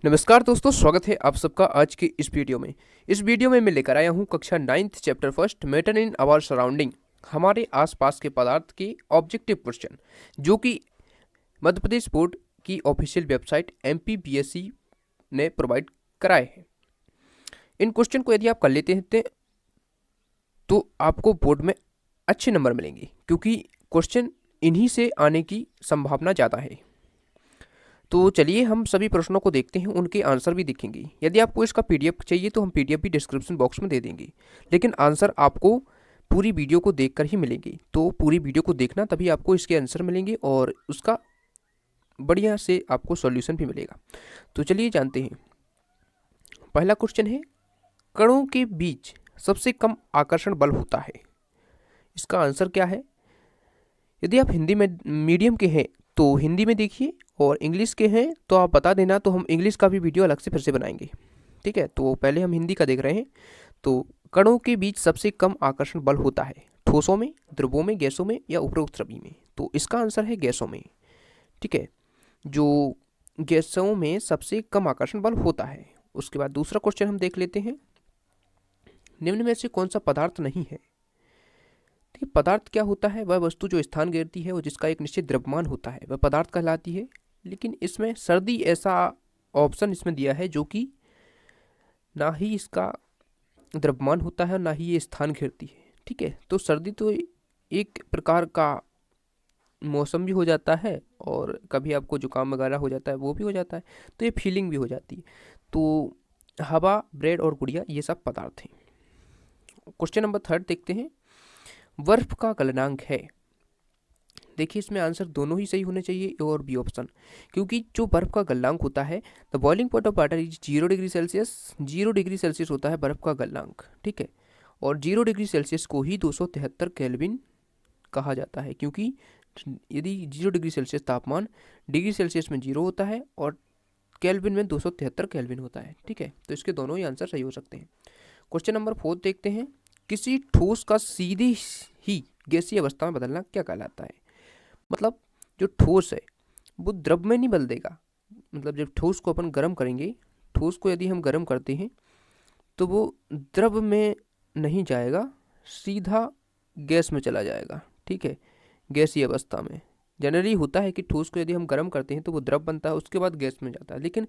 नमस्कार दोस्तों, स्वागत है आप सबका आज की इस वीडियो में। इस वीडियो में मैं लेकर आया हूँ कक्षा 9th chapter first matter in our surrounding, हमारे आसपास के पदार्थ के ऑब्जेक्टिव क्वेश्चन, जो कि मध्य प्रदेश बोर्ड की ऑफिशियल वेबसाइट MPBSE ने प्रोवाइड कराए हैं। इन क्वेश्चन को यदि आप कर लेते हैं तो आपको बोर्ड में अच्छे नंबर मिलेंगे, क्योंकि क्वेश्चन इन्हीं से आने की संभावना ज़्यादा है। तो चलिए हम सभी प्रश्नों को देखते हैं, उनके आंसर भी दिखेंगे। यदि आपको इसका PDF चाहिए तो हम PDF भी डिस्क्रिप्शन बॉक्स में दे देंगे, लेकिन आंसर आपको पूरी वीडियो को देखकर ही मिलेंगे। तो पूरी वीडियो को देखना, तभी आपको इसके आंसर मिलेंगे और उसका बढ़िया से आपको सॉल्यूशन भी मिलेगा। तो चलिए जानते हैं। पहला क्वेश्चन है, कणों के बीच सबसे कम आकर्षण बल होता है। इसका आंसर क्या है? यदि आप हिंदी में मीडियम के हैं तो हिंदी में देखिए, और इंग्लिश के हैं तो आप बता देना, तो हम इंग्लिश का भी वीडियो अलग से फिर से बनाएंगे। ठीक है, तो पहले हम हिंदी का देख रहे हैं। तो कणों के बीच सबसे कम आकर्षण बल होता है ठोसों में, द्रवों में, गैसों में या उपरोक्त सभी में। तो इसका आंसर है गैसों में। ठीक है, जो गैसों में सबसे कम आकर्षण बल होता है। उसके बाद दूसरा क्वेश्चन हम देख लेते हैं, निम्न में से कौन सा पदार्थ नहीं है। ठीक है, पदार्थ क्या होता है? वह वस्तु जो स्थान घेरती है और जिसका एक निश्चित द्रव्यमान होता है, वह पदार्थ कहलाती है। लेकिन इसमें सर्दी ऐसा ऑप्शन इसमें दिया है जो कि ना ही इसका द्रव्यमान होता है और ना ही ये स्थान घेरती है। ठीक है, तो सर्दी तो एक प्रकार का मौसम भी हो जाता है, और कभी आपको जुकाम वगैरह हो जाता है वो भी हो जाता है, तो ये फीलिंग भी हो जाती है। तो हवा, ब्रेड और गुड़िया ये सब पदार्थ हैं। क्वेश्चन नंबर 3 देखते हैं, बर्फ का गलनांक है। देखिए, इसमें आंसर दोनों ही सही होने चाहिए, ए और बी ऑप्शन, क्योंकि जो बर्फ का गलनांक होता है, the boiling point of water is 0 degree Celsius. 0 degree Celsius होता है बर्फ का गलनांक। ठीक है, और 0 डिग्री सेल्सियस को ही 273 केल्विन कहा जाता है, क्योंकि यदि 0 डिग्री सेल्सियस तापमान डिग्री सेल्सियस में 0 होता है और केल्विन में 273 केल्विन होता है। ठीक है, तो इसके दोनों ही आंसर सही हो सकते हैं। क्वेश्चन नंबर 4 देखते हैं, किसी ठोस का सीधे ही गैसीय अवस्था में बदलना क्या कहलाता है। मतलब जो ठोस है वो द्रव में नहीं बदल देगा। मतलब जब ठोस को अपन गर्म करेंगे, ठोस को यदि हम गर्म करते हैं तो वो द्रव में नहीं जाएगा, सीधा गैस में चला जाएगा। ठीक है, गैसीय अवस्था में जनरली होता है कि ठोस को यदि हम गर्म करते हैं तो वो द्रव बनता है, उसके बाद गैस में जाता है, लेकिन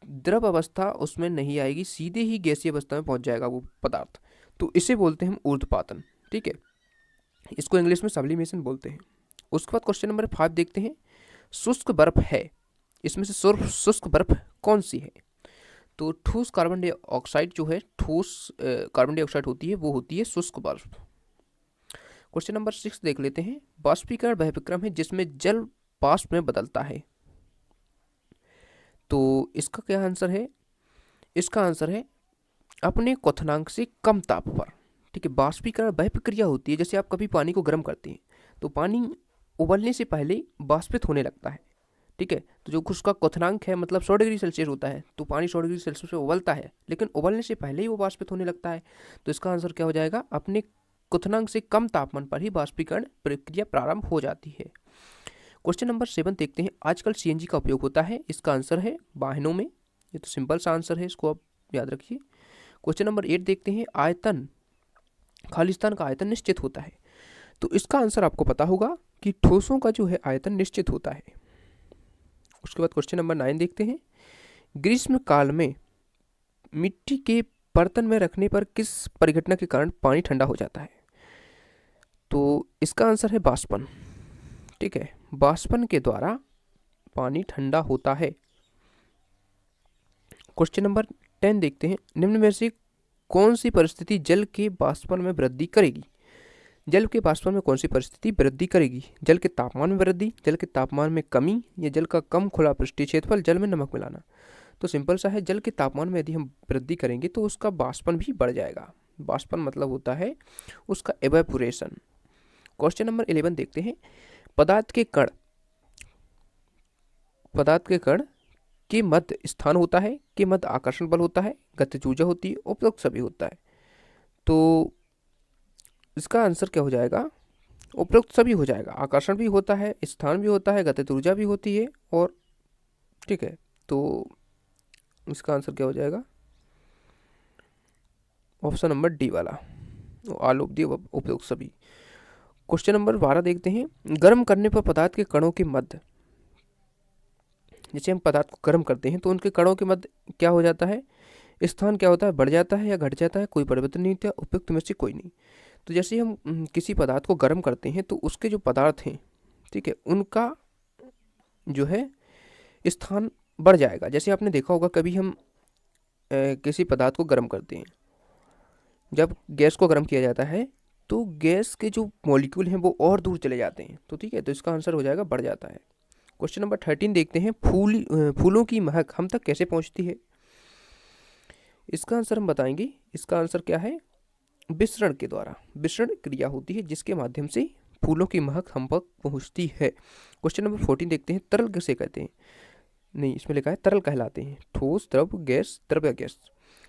द्रव अवस्था उसमें नहीं आएगी, सीधे ही गैसीय अवस्था में पहुंच जाएगा वो पदार्थ। तो इसे बोलते हैं हम ऊर्ध्वपातन। ठीक है, इसको इंग्लिश में सब्लिमेशन बोलते हैं। उसके बाद क्वेश्चन नंबर 5 देखते हैं, शुष्क बर्फ है, इसमें से शुष्क बर्फ कौन सी है। तो ठोस कार्बन डाइऑक्साइड जो है, ठोस कार्बन डाइऑक्साइड होती है, वो होती है शुष्क बर्फ। क्वेश्चन नंबर 6 देख लेते हैं, बाष्पीकरण वह विक्रम है जिसमें जल वाष्प में बदलता है। तो इसका क्या आंसर है? इसका आंसर है अपने क्वथनांक से कम ताप पर। ठीक है, बाष्पीकरण वह प्रक्रिया होती है, जैसे आप कभी पानी को गर्म करते हैं तो पानी उबलने से पहले वाष्पित होने लगता है। ठीक है, तो जो उसका क्वथनांक है, मतलब 100 डिग्री सेल्सियस होता है, तो पानी 100 डिग्री सेल्सियस पे उबलता है, लेकिन उबलने से पहले ही वो वाष्पित होने लगता है। तो इसका आंसर क्या हो जाएगा? अपने क्वथनांक से कम तापमान पर ही वाष्पीकरण प्रक्रिया प्रारंभ हो जाती है। क्वेश्चन नंबर 7 देखते हैं, आजकल CNG का उपयोग होता है। इसका आंसर है वाहनों में। ये तो सिंपल सा आंसर है, इसको आप याद रखिए। क्वेश्चन नंबर 8 देखते हैं, आयतन, खालिस्तान का आयतन निश्चित होता है। तो इसका आंसर आपको पता होगा कि ठोसों का जो है आयतन निश्चित होता है। उसके बाद क्वेश्चन नंबर 9 देखते हैं, ग्रीष्म काल में मिट्टी के बर्तन में रखने पर किस परिघटना के कारण पानी ठंडा हो जाता है। तो इसका आंसर है बाष्पन। ठीक है, बाष्पन के द्वारा पानी ठंडा होता है। क्वेश्चन नंबर 10 देखते हैं, निम्न में से कौन सी परिस्थिति जल के वाष्पन में वृद्धि करेगी। जल के वाष्पन में कौन सी परिस्थिति वृद्धि करेगी? जल के तापमान में वृद्धि, जल के तापमान में कमी, या जल का कम खुला पृष्ठीय क्षेत्रफल, जल में नमक मिलाना। तो सिंपल सा है, जल के तापमान में यदि हम वृद्धि करेंगे तो उसका वाष्पन भी बढ़ जाएगा। वाष्पन मतलब होता है उसका एवेपोरेशन। क्वेश्चन नंबर 11 देखते हैं, पदार्थ के कण के मध्य स्थान होता है, के मध्य आकर्षण बल होता है, गतिज ऊर्जा होती है, उपरोक्त सभी होता है। तो इसका आंसर क्या हो जाएगा? उपरोक्त सभी हो जाएगा। आकर्षण भी होता है, स्थान भी होता है, गतिज ऊर्जा भी होती है, और ठीक है, तो इसका आंसर क्या हो जाएगा? ऑप्शन नंबर डी वाला, ऑल ऑफ दी उपयुक्त सभी। क्वेश्चन नंबर 12 देखते हैं। गर्म करने पर पदार्थ के कणों के मध्य, जैसे हम पदार्थ को गर्म करते हैं तो उनके कणों के मध्य क्या हो जाता है, स्थान क्या होता है, बढ़ जाता है या घट जाता है? कोई परिवर्तन नहीं होता, उपयुक्त में से कोई नहीं। तो जैसे हम किसी पदार्थ को गर्म करते हैं तो उसके जो पदार्थ हैं, ठीक है, उनका जो है स्थान बढ़ जाएगा। जैसे आपने देखा होगा कभी हम किसी पदार्थ को गर्म करते हैं, जब गैस को गर्म किया जाता है तो गैस के जो मॉलिक्यूल हैं वो और दूर चले जाते हैं, तो ठीक है, तो इसका आंसर हो जाएगा बढ़ जाता है। क्वेश्चन नंबर 13 देखते हैं। फूलों की महक हम तक कैसे पहुंचती है? इसका आंसर हम बताएंगे। इसका आंसर क्या है? विसरण के द्वारा। विसरण क्रिया होती है जिसके माध्यम से फूलों की महक हम तक पहुंचती है। क्वेश्चन नंबर 14 देखते हैं। तरल किसे कहते हैं? नहीं, इसमें लिखा है तरल कहलाते हैं। ठोस, द्रव, गैस, द्रव्य, गैस।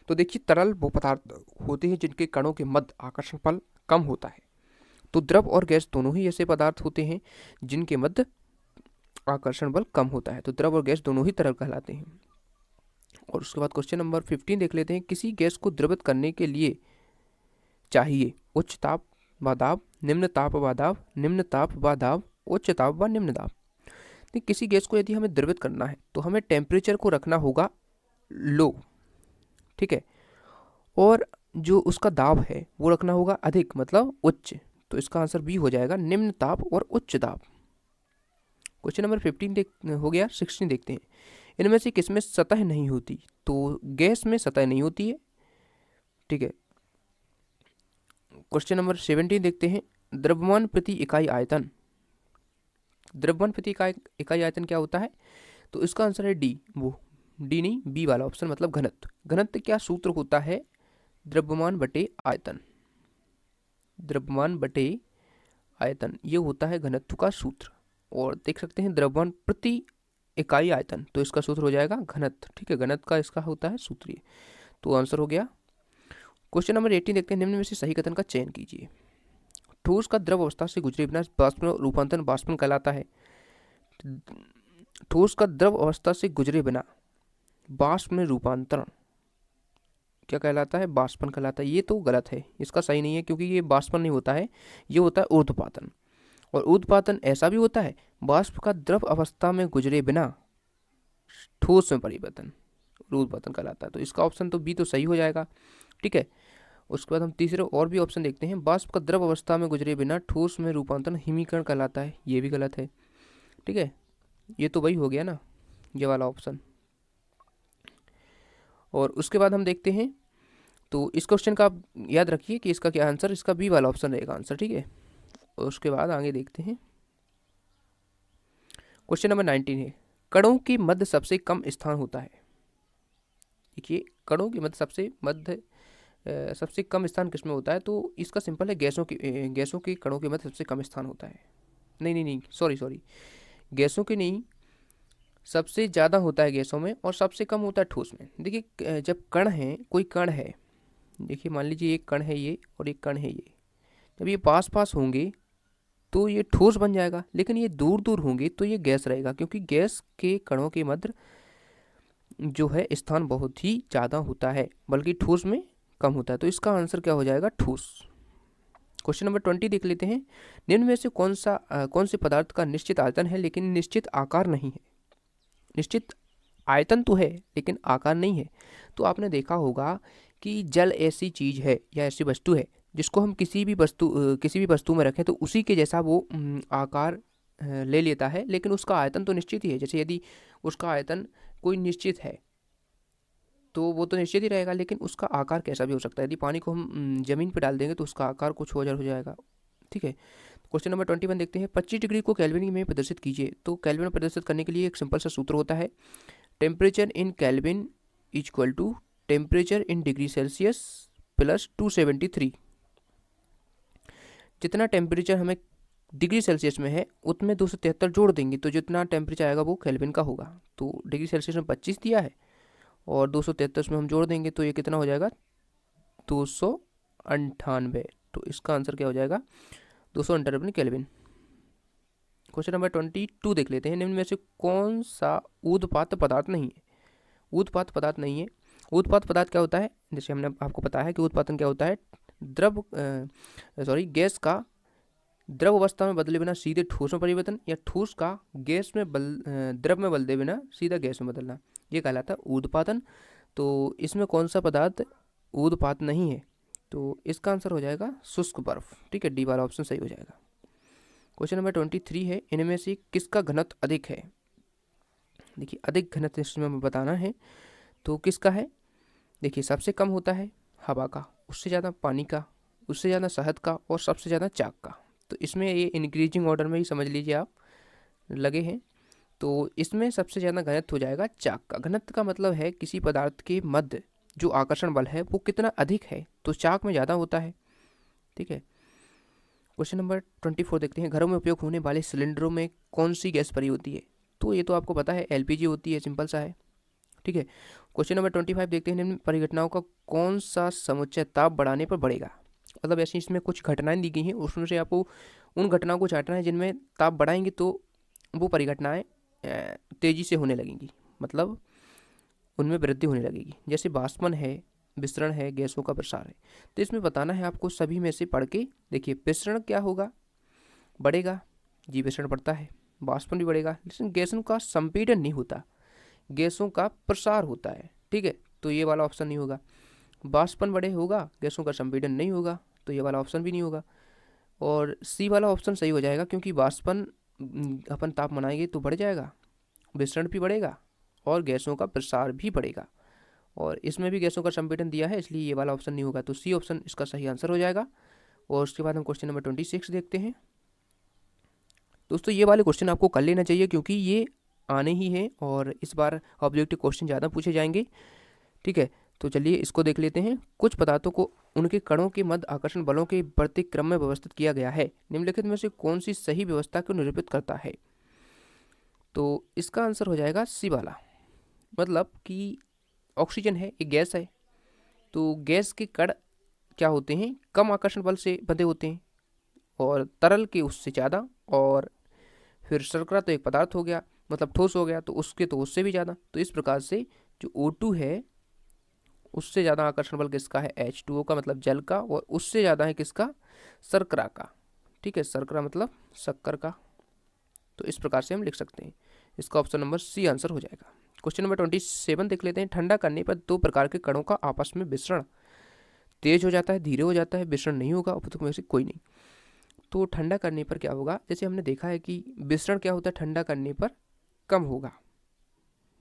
तो देखिए, तरल वो पदार्थ होते हैं जिनके कणों के मध्य आकर्षण बल कम होता है। तो द्रव और गैस दोनों ही ऐसे पदार्थ होते हैं जिनके मध्य आकर्षण बल कम होता है। तो द्रव और गैस दोनों ही तरल कहलाते हैं। और उसके बाद क्वेश्चन नंबर 15 देख लेते हैं। किसी गैस को द्रवित करने के लिए चाहिए उच्च ताप व दाब, निम्न ताप व दाब, निम्न ताप व दाब, उच्च ताप व निम्न दाब। तो किसी गैस को यदि हमें द्रवित करना है तो हमें टेम्परेचर को रखना होगा लो, ठीक है, और जो उसका दाब है वो रखना होगा अधिक, मतलब उच्च। तो इसका आंसर बी हो जाएगा, निम्न ताप और उच्च दाब। क्वेश्चन नंबर 15 हो गया। 16 देखते हैं। इनमें से किसमें सतह नहीं होती? तो गैस में सतह नहीं होती है, ठीक है। क्वेश्चन नंबर 17 देखते हैं। द्रव्यमान प्रति इकाई आयतन। द्रव्यमान प्रति इकाई आयतन क्या होता है? तो इसका आंसर है डी, वो डी नहीं, बी वाला ऑप्शन, मतलब घनत्व। घनत्व क्या सूत्र होता है? द्रव्यमान बटे आयतन। द्रव्यमान बटे आयतन, ये होता है घनत्व का सूत्र। और देख सकते हैं द्रव्यमान प्रति इकाई आयतन, तो इसका सूत्र हो जाएगा घनत्व, ठीक है, घनत्व का इसका होता है सूत्र। तो आंसर हो गया। क्वेश्चन नंबर 18 देखते हैं। निम्न में से सही कथन का चयन कीजिए। ठोस का द्रव अवस्था से गुजरे बिना बाष्प रूपांतरण बाष्पन कहलाता है। ठोस का द्रव अवस्था से गुजरे बिना बाष्प में रूपांतरण क्या कहलाता है? बाष्पन कहलाता है। ये तो गलत है, इसका सही नहीं है, क्योंकि ये बाष्पन नहीं होता है, ये होता है ऊर्ध्वपातन। और ऊर्ध्वपातन ऐसा भी होता है, बाष्प का द्रव अवस्था में गुजरे बिना ठोस में परिवर्तन ऊर्ध्वपातन कहलाता है। तो इसका ऑप्शन तो बी तो सही हो जाएगा, ठीक है। उसके बाद हम तीसरे और भी ऑप्शन देखते हैं। बाष्प का द्रव अवस्था में गुजरे बिना ठोस में रूपांतरण हिमीकरण कहलाता है, ये भी गलत है, ठीक है। ये तो वही हो गया ना, ये वाला ऑप्शन। और उसके बाद हम देखते हैं, तो इस क्वेश्चन का आप याद रखिए कि इसका क्या आंसर, इसका बी वाला ऑप्शन रहेगा आंसर, ठीक है। और उसके बाद आगे देखते हैं। क्वेश्चन नंबर 19 है। कणों के मध्य सबसे कम स्थान होता है। देखिए, कणों के मध्य सबसे कम स्थान किसमें होता है? तो इसका सिंपल है, गैसों के कणों के मध्य सबसे कम स्थान होता है। नहीं नहीं नहीं, सॉरी, गैसों के नहीं, सबसे ज़्यादा होता है गैसों में और सबसे कम होता है ठोस में। देखिए, जब कण है, कोई कण है, देखिए मान लीजिए एक कण है ये और एक कण है ये, जब ये पास पास होंगे तो ये ठोस बन जाएगा, लेकिन ये दूर दूर होंगे तो ये गैस रहेगा, क्योंकि गैस के कणों के मध्य जो है स्थान बहुत ही ज़्यादा होता है, बल्कि ठोस में कम होता है। तो इसका आंसर क्या हो जाएगा? ठोस। क्वेश्चन नंबर 20 देख लेते हैं। निम्न में से कौन से पदार्थ का निश्चित आयतन है लेकिन निश्चित आकार नहीं है? निश्चित आयतन तो है लेकिन आकार नहीं है। तो आपने देखा होगा कि जल ऐसी चीज है या ऐसी वस्तु है जिसको हम किसी भी वस्तु में रखें तो उसी के जैसा वो आकार ले लेता है, लेकिन उसका आयतन तो निश्चित ही है। जैसे यदि उसका आयतन कोई निश्चित है तो वो तो निश्चित ही रहेगा, लेकिन उसका आकार कैसा भी हो सकता है। यदि पानी को हम जमीन पर डाल देंगे तो उसका आकार कुछ और हो जाएगा, ठीक है। क्वेश्चन नंबर 21 देखते हैं। 25 डिग्री को केल्विन में प्रदर्शित कीजिए। तो केल्विन में प्रदर्शित करने के लिए एक सिंपल सा सूत्र होता है, temperature in kelvin equal to temperature in degree Celsius plus 273। जितना टेम्परेचर हमें डिग्री सेल्सियस में है उतने 273 जोड़ देंगे तो जितना टेम्परेचर आएगा वो केल्विन का होगा। तो डिग्री सेल्सियस में 25 दिया है और 273 में हम जोड़ देंगे तो ये कितना हो जाएगा? 298। तो इसका आंसर क्या हो जाएगा? 298 केल्विन। क्वेश्चन नंबर 22 देख लेते हैं। निम्न में से कौन सा ऊर्ध्वपात पदार्थ नहीं है? उत्पाद पदार्थ नहीं है। उत्पाद पदार्थ क्या होता है, जैसे हमने आपको पता है कि उत्पादन क्या होता है, गैस का द्रव अवस्था में बदले बिना सीधे ठोस में परिवर्तन, या ठोस का गैस में द्रव में बदले बिना सीधा गैस में बदलना, ये कहलाता है उत्पादन। तो इसमें कौन सा पदार्थ उत्पाद नहीं है, तो इसका आंसर हो जाएगा शुष्क बर्फ। ठीक है, डी वाला ऑप्शन सही हो जाएगा। क्वेश्चन नंबर 23 है, इनमें से किसका घनत्व अधिक है। देखिए अधिक घनत्व इसमें हमें बताना है, तो किसका है। देखिए सबसे कम होता है हवा का, उससे ज़्यादा पानी का, उससे ज़्यादा शहद का, और सबसे ज़्यादा चाक का। तो इसमें ये इंक्रीजिंग ऑर्डर में ही समझ लीजिए आप लगे हैं। तो इसमें सबसे ज़्यादा घनत्व हो जाएगा चाक का। घनत्व का मतलब है किसी पदार्थ के मध्य जो आकर्षण बल है वो कितना अधिक है, तो चाक में ज़्यादा होता है। ठीक है, क्वेश्चन नंबर 24 देखते हैं, घरों में उपयोग होने वाले सिलेंडरों में कौन सी गैस भरी होती है। तो ये तो आपको पता है एलपीजी होती है, सिंपल सा है। ठीक है, क्वेश्चन नंबर 25 देखते हैं, निम्न परिघटनाओं का कौन सा समुच्चय ताप बढ़ाने पर बढ़ेगा। मतलब ऐसी इसमें कुछ घटनाएं दी गई हैं, उसमें से आपको उन घटनाओं को छांटना है जिनमें ताप बढ़ाएंगे तो वो परिघटनाएं तेजी से होने लगेंगी, मतलब उनमें वृद्धि होने लगेगी। जैसे बाष्पन है, विसरण है, गैसों का प्रसार है। तो इसमें बताना है आपको सभी में से पढ़ के। देखिए विसरण क्या होगा, बढ़ेगा जी, विसरण बढ़ता है। बाष्पन भी बढ़ेगा, लेकिन गैसों का संपीड़न नहीं होता, गैसों का प्रसार होता है। ठीक है, तो ये वाला ऑप्शन नहीं होगा। बाष्पन बड़े होगा, गैसों का संपीड़न नहीं होगा, तो ये वाला ऑप्शन भी नहीं होगा। और सी वाला ऑप्शन सही हो जाएगा, क्योंकि बाष्पन अपन ताप बनाएंगे तो बढ़ जाएगा, विसरण भी बढ़ेगा और गैसों का प्रसार भी बढ़ेगा, और इसमें भी गैसों का संपीड़न दिया है, इसलिए ये वाला ऑप्शन नहीं होगा। तो सी ऑप्शन इसका सही आंसर हो जाएगा। और उसके बाद हम क्वेश्चन नंबर 26 देखते हैं। दोस्तों ये वाले क्वेश्चन आपको कर लेना चाहिए, क्योंकि ये आने ही हैं और इस बार ऑब्जेक्टिव क्वेश्चन ज़्यादा पूछे जाएंगे। ठीक है, तो चलिए इसको देख लेते हैं। कुछ पदार्थों को उनके कणों के मध्य आकर्षण बलों के बढ़ते क्रम में व्यवस्थित किया गया है, निम्नलिखित में से कौन सी सही व्यवस्था को निरूपित करता है। तो इसका आंसर हो जाएगा सी वाला। मतलब कि ऑक्सीजन है, एक गैस है, तो गैस के कण क्या होते हैं, कम आकर्षण बल से बंधे होते हैं, और तरल के उससे ज़्यादा, और फिर शर्करा तो एक पदार्थ हो गया, मतलब ठोस हो गया, तो उससे भी ज़्यादा। तो इस प्रकार से जो O2 है उससे ज़्यादा आकर्षण बल किसका है, H2O का, मतलब जल का, और उससे ज़्यादा है किसका, शर्करा का। ठीक है, शर्करा मतलब शक्कर का। तो इस प्रकार से हम लिख सकते हैं, इसका ऑप्शन नंबर सी आंसर हो जाएगा। क्वेश्चन नंबर 27 देख लेते हैं। ठंडा करने पर दो प्रकार के कणों का आपस में विसरण तेज हो जाता है, धीरे हो जाता है, विसरण नहीं होगा, उपयुक्त में से कोई नहीं। तो ठंडा करने पर क्या होगा, जैसे हमने देखा है कि विसरण क्या होता है, ठंडा करने पर कम होगा।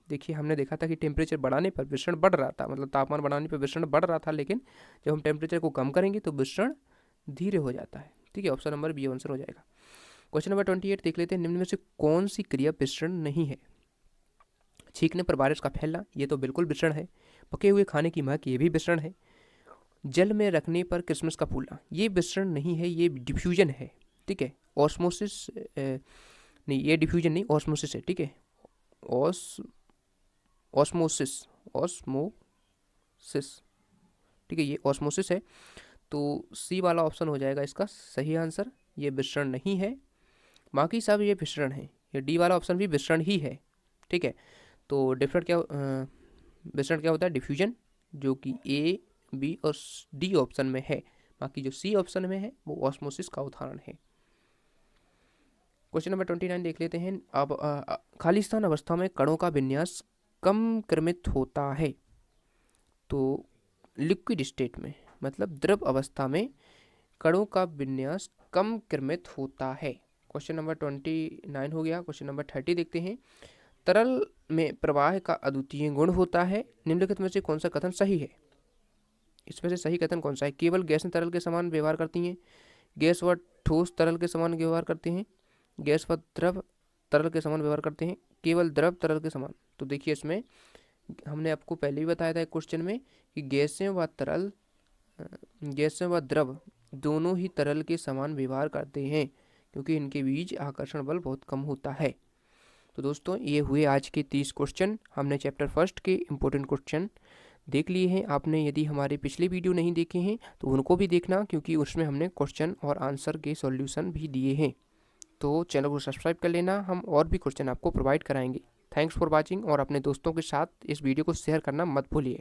देखिए हमने देखा था कि टेम्परेचर बढ़ाने पर विसरण बढ़ रहा था, मतलब तापमान बढ़ाने पर विसरण बढ़ रहा था, लेकिन जब हम टेम्परेचर को कम करेंगे तो विसरण धीरे हो जाता है। ठीक है, ऑप्शन नंबर बी आंसर हो जाएगा। क्वेश्चन नंबर 28 देख लेते हैं। निम्न में से कौन सी क्रिया विसरण नहीं है। छींकने पर बारिश का फैलना, ये तो बिल्कुल विसरण है। पके हुए खाने की महक, ये भी विसरण है। जल में रखने पर क्रिसमस का फूलना, ये विसरण नहीं है, ये डिफ्यूजन है। ठीक है, ऑस्मोसिस नहीं, ये डिफ्यूजन नहीं, ऑस्मोसिस है। ठीक है, ऑस्मोसिस, ऑस्मोसिस। ठीक है, ये ऑस्मोसिस है। तो सी वाला ऑप्शन हो जाएगा इसका सही आंसर, ये विसरण नहीं है। बाकी सब ये विसरण है, ये डी वाला ऑप्शन भी विसरण ही है। ठीक है, तो डिफरेंट क्या विसरण क्या होता है, डिफ्यूजन, जो कि ए, बी और डी ऑप्शन में है। बाकी जो सी ऑप्शन में है वो ऑस्मोसिस का उदाहरण है। क्वेश्चन नंबर 29 देख लेते हैं। अब खालिस्तान अवस्था में कणों का विन्यास कम क्रमित होता है। तो लिक्विड स्टेट में, मतलब द्रव अवस्था में कणों का विन्यास कम क्रमित होता है। क्वेश्चन नंबर 29 हो गया। क्वेश्चन नंबर 30 देखते हैं। तरल में प्रवाह का अद्वितीय गुण होता है, निम्नलिखित में से कौन सा कथन सही है। इसमें से सही कथन कौन सा है। केवल गैसें तरल के समान व्यवहार करती हैं, गैस व ठोस तरल के समान व्यवहार करते हैं, गैस व द्रव तरल के समान व्यवहार करते हैं, केवल द्रव तरल के समान। तो देखिए इसमें हमने आपको पहले भी बताया था एक क्वेश्चन में कि गैसें व द्रव दोनों ही तरल के समान व्यवहार करते हैं, क्योंकि इनके बीच आकर्षण बल बहुत कम होता है। तो दोस्तों ये हुए आज के 30 क्वेश्चन। हमने चैप्टर फर्स्ट के इम्पोर्टेंट क्वेश्चन देख लिए हैं। आपने यदि हमारे पिछले वीडियो नहीं देखे हैं तो उनको भी देखना, क्योंकि उसमें हमने क्वेश्चन और आंसर के सॉल्यूशन भी दिए हैं। तो चैनल को सब्सक्राइब कर लेना, हम और भी क्वेश्चन आपको प्रोवाइड कराएंगे। थैंक्स फॉर वॉचिंग और अपने दोस्तों के साथ इस वीडियो को शेयर करना मत भूलिए।